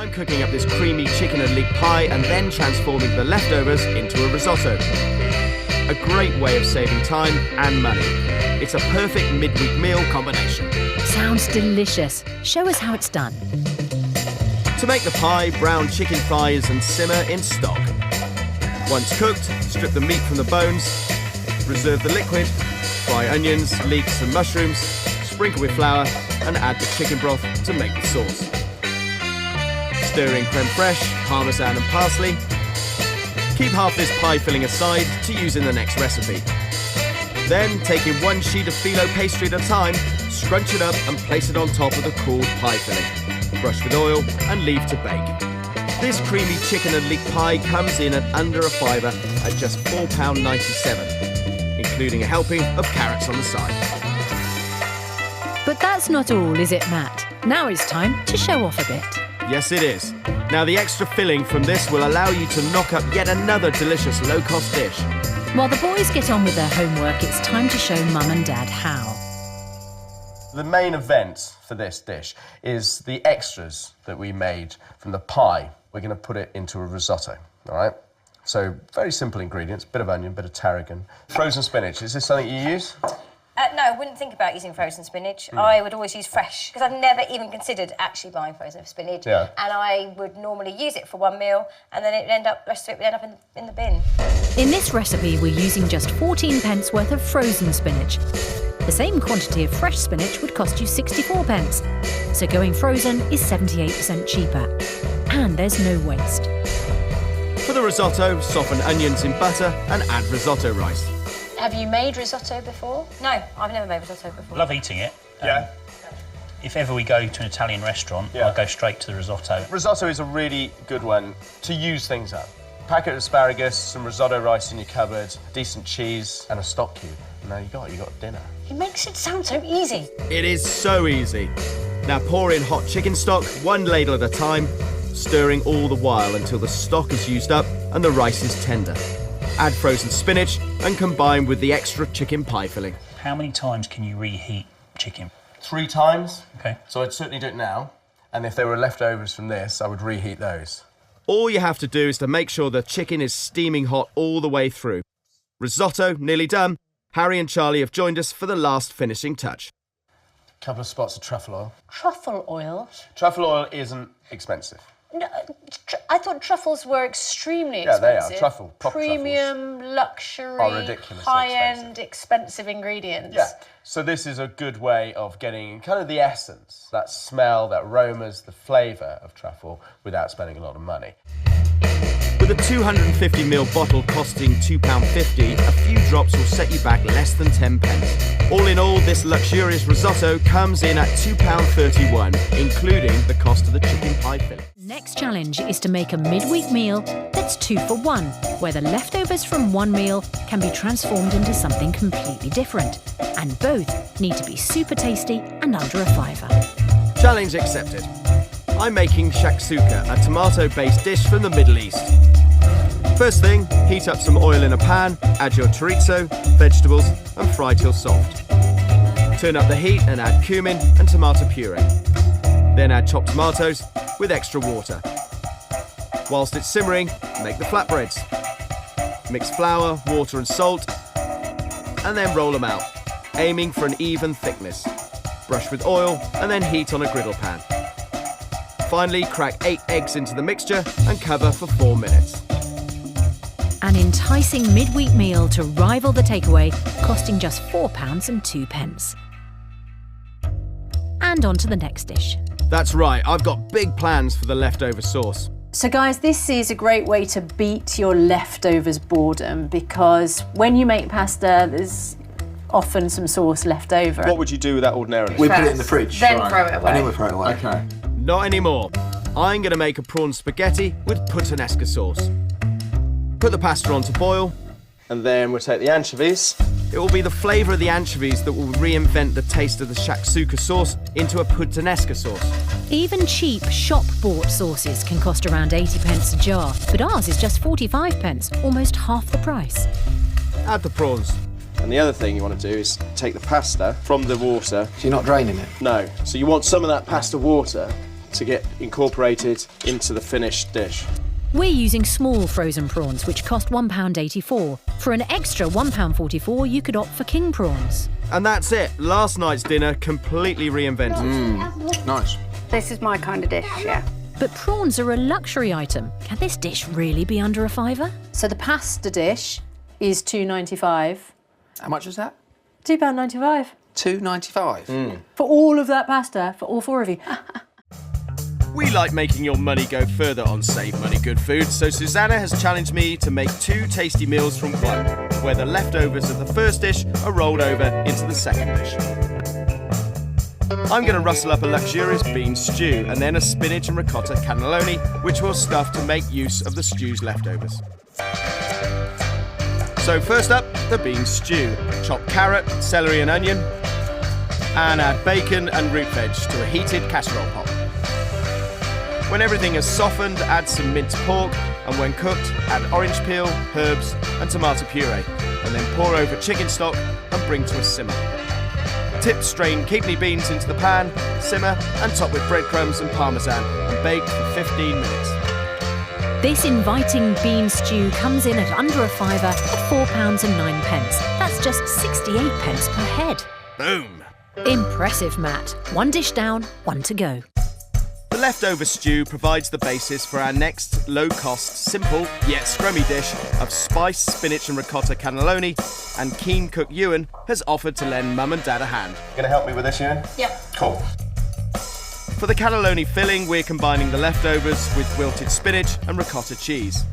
I'm cooking up this creamy chicken and leek pie and then transforming the leftovers into a risotto. A great way of saving time and money. It's a perfect midweek meal combination. Sounds delicious. Show us how it's done. To make the pie, brown chicken thighs and simmer in stock. Once cooked, strip the meat from the bones, reserve the liquid, fry onions, leeks and mushrooms, sprinkle with flour and add the chicken broth to make the sauce. Stir in creme fraiche, parmesan and parsley. Keep half this pie filling aside to use in the next recipe. Then, taking one sheet of phyllo pastry at a time, scrunch it up and place it on top of the cooled pie filling. Brush with oil and leave to bake. This creamy chicken and leek pie comes in at under a fiver at just £4.97, including a helping of carrots on the side. But that's not all, is it, Matt? Now it's time to show off a bit. Yes, it is. Now, the extra filling from this will allow you to knock up yet another delicious low-cost dish. While the boys get on with their homework, it's time to show Mum and Dad how. The main event for this dish is the extras that we made from the pie. We're going to put it into a risotto, all right? So, very simple ingredients, bit of onion, bit of tarragon. Frozen spinach, is this something you use? No, I wouldn't think about using frozen spinach. I would always use fresh, because I've never even considered actually buying frozen spinach. Yeah. And I would normally use it for one meal, and then the rest of it would end up in the bin. In this recipe, we're using just 14p worth of frozen spinach. The same quantity of fresh spinach would cost you 64p. So going frozen is 78% cheaper. And there's no waste. For the risotto, soften onions in butter and add risotto rice. Have you made risotto before? No, I've never made risotto before. Love eating it. Yeah. If ever we go to an Italian restaurant, I'll go straight to the risotto. Risotto is a really good one to use things up. Packet of asparagus, some risotto rice in your cupboard, decent cheese and a stock cube. Now you got dinner. It makes it sound so easy. It is so easy. Now pour in hot chicken stock, one ladle at a time, stirring all the while until the stock is used up and the rice is tender. Add frozen spinach and combine with the extra chicken pie filling. How many times can you reheat chicken? 3 times. Okay. So I'd certainly do it now. And if there were leftovers from this, I would reheat those. All you have to do is to make sure the chicken is steaming hot all the way through. Risotto nearly done. Harry and Charlie have joined us for the last finishing touch. Couple of spots of truffle oil. Truffle oil? Truffle oil isn't expensive. No, I thought truffles were extremely Yeah, expensive. they are. Truffle, proper Premium, luxury, are ridiculously high-end, expensive ingredients. Yeah, so this is a good way of getting kind of the essence, that smell, that aromas, the flavour of truffle without spending a lot of money. With a 250ml bottle costing £2.50, a few drops will set you back less than 10p. All in all, this luxurious risotto comes in at £2.31, including the cost of the chicken pie filling. Next challenge is to make a midweek meal that's 2 for 1, where the leftovers from one meal can be transformed into something completely different. And both need to be super tasty and under a fiver. Challenge accepted. I'm making shakshuka, a tomato-based dish from the Middle East. First thing, heat up some oil in a pan, add your chorizo, vegetables and fry till soft. Turn up the heat and add cumin and tomato puree. Then add chopped tomatoes with extra water. Whilst it's simmering, make the flatbreads. Mix flour, water and salt, and then roll them out, aiming for an even thickness. Brush with oil and then heat on a griddle pan. Finally, crack 8 eggs into the mixture and cover for 4 minutes. An enticing midweek meal to rival the takeaway, costing just £4.02. And on to the next dish. That's right, I've got big plans for the leftover sauce. So guys, this is a great way to beat your leftovers boredom, because when you make pasta, there's often some sauce left over. What would you do with that ordinarily? We put it in the fridge. Then throw it away. And then we throw it away. Okay. Not anymore. I'm going to make a prawn spaghetti with puttanesca sauce. Put the pasta on to boil, and then we'll take the anchovies. It will be the flavour of the anchovies that will reinvent the taste of the shakshuka sauce into a puttanesca sauce. Even cheap shop-bought sauces can cost around 80p a jar, but ours is just 45p, almost half the price. Add the prawns. And the other thing you want to do is take the pasta from the water. So you're not draining it? No. So you want some of that pasta water to get incorporated into the finished dish. We're using small frozen prawns, which cost £1.84. For an extra £1.44, you could opt for king prawns. And that's it. Last night's dinner completely reinvented. Nice. This is my kind of dish, yeah. But prawns are a luxury item. Can this dish really be under a £5? So the pasta dish is £2.95. How much is that? £2.95. £2.95. For all of that pasta, for all 4 of you. We like making your money go further on Save Money Good Food, so Susanna has challenged me to make 2 tasty meals from one, where the leftovers of the first dish are rolled over into the second dish. I'm going to rustle up a luxurious bean stew and then a spinach and ricotta cannelloni, which we'll stuff to make use of the stew's leftovers. So first up, the bean stew. Chop carrot, celery and onion, and add bacon and root veg to a heated casserole pot. When everything has softened, add some minced pork, and when cooked, add orange peel, herbs and tomato puree, and then pour over chicken stock and bring to a simmer. Tip strained kidney beans into the pan, simmer and top with breadcrumbs and parmesan and bake for 15 minutes. This inviting bean stew comes in at under a £5 at £4.09. That's just 68 pence per head. Boom! Impressive, Matt. 1 dish down, 1 to go. The leftover stew provides the basis for our next low-cost, simple yet scrummy dish of spiced spinach and ricotta cannelloni, and keen cook Ewan has offered to lend Mum and Dad a hand. Going to help me with this, Ewan? Yeah. Cool. For the cannelloni filling, we're combining the leftovers with wilted spinach and ricotta cheese.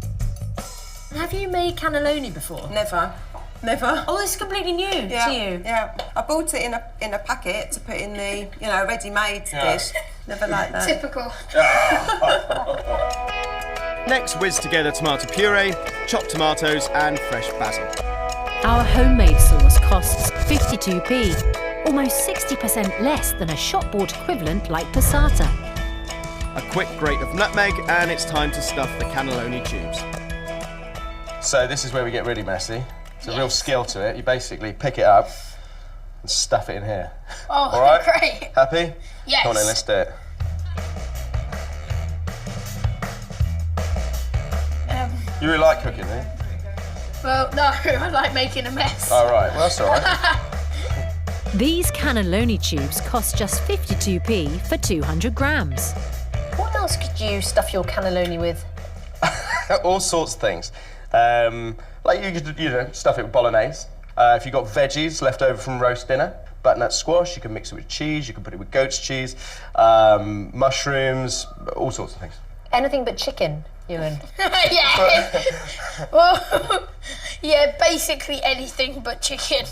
Have you made cannelloni before? Never. Never. Oh, it's completely new to you. Yeah, I bought it in a packet to put in the ready-made dish. Never like that. Typical. Next, whiz together tomato puree, chopped tomatoes and fresh basil. Our homemade sauce costs 52p, almost 60% less than a shop-bought equivalent like passata. A quick grate of nutmeg, and it's time to stuff the cannelloni tubes. So this is where we get really messy. It's a real skill to it. You basically pick it up and stuff it in here. Oh, all right? great. Happy? Yes. Come on then, let's do it. You really like cooking, eh? Well, no, I like making a mess. All right, well, that's all right. These cannelloni tubes cost just 52p for 200 grams. What else could you stuff your cannelloni with? All sorts of things. Like you could, stuff it with bolognese. If you've got veggies left over from roast dinner, butternut squash, you can mix it with cheese, you can put it with goat's cheese, mushrooms, all sorts of things. Anything but chicken, Ewan. Yeah. Well, yeah, basically anything but chicken.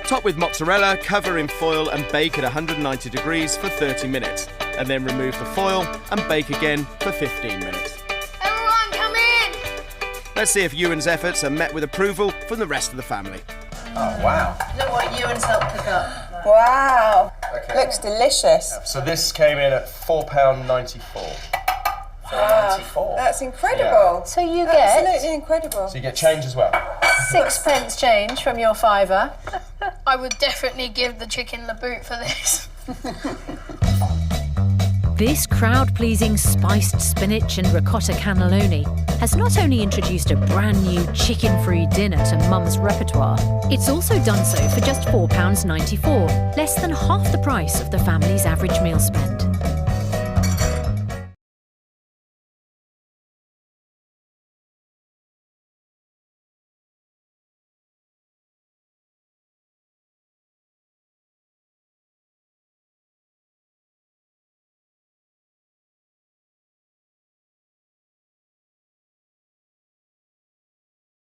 Top with mozzarella, cover in foil and bake at 190 degrees for 30 minutes. And then remove the foil and bake again for 15 minutes. Everyone come in! Let's see if Ewan's efforts are met with approval from the rest of the family. Oh, wow. Look what Ewan's helped cook up. Wow. Okay. Looks delicious. So this came in at £4.94. Wow. That's incredible. So you get Absolutely incredible. So you get change as well. 6p change from your £5. I would definitely give the chicken the boot for this. This crowd-pleasing spiced spinach and ricotta cannelloni has not only introduced a brand new chicken-free dinner to Mum's repertoire, it's also done so for just £4.94, less than half the price of the family's average meal spend.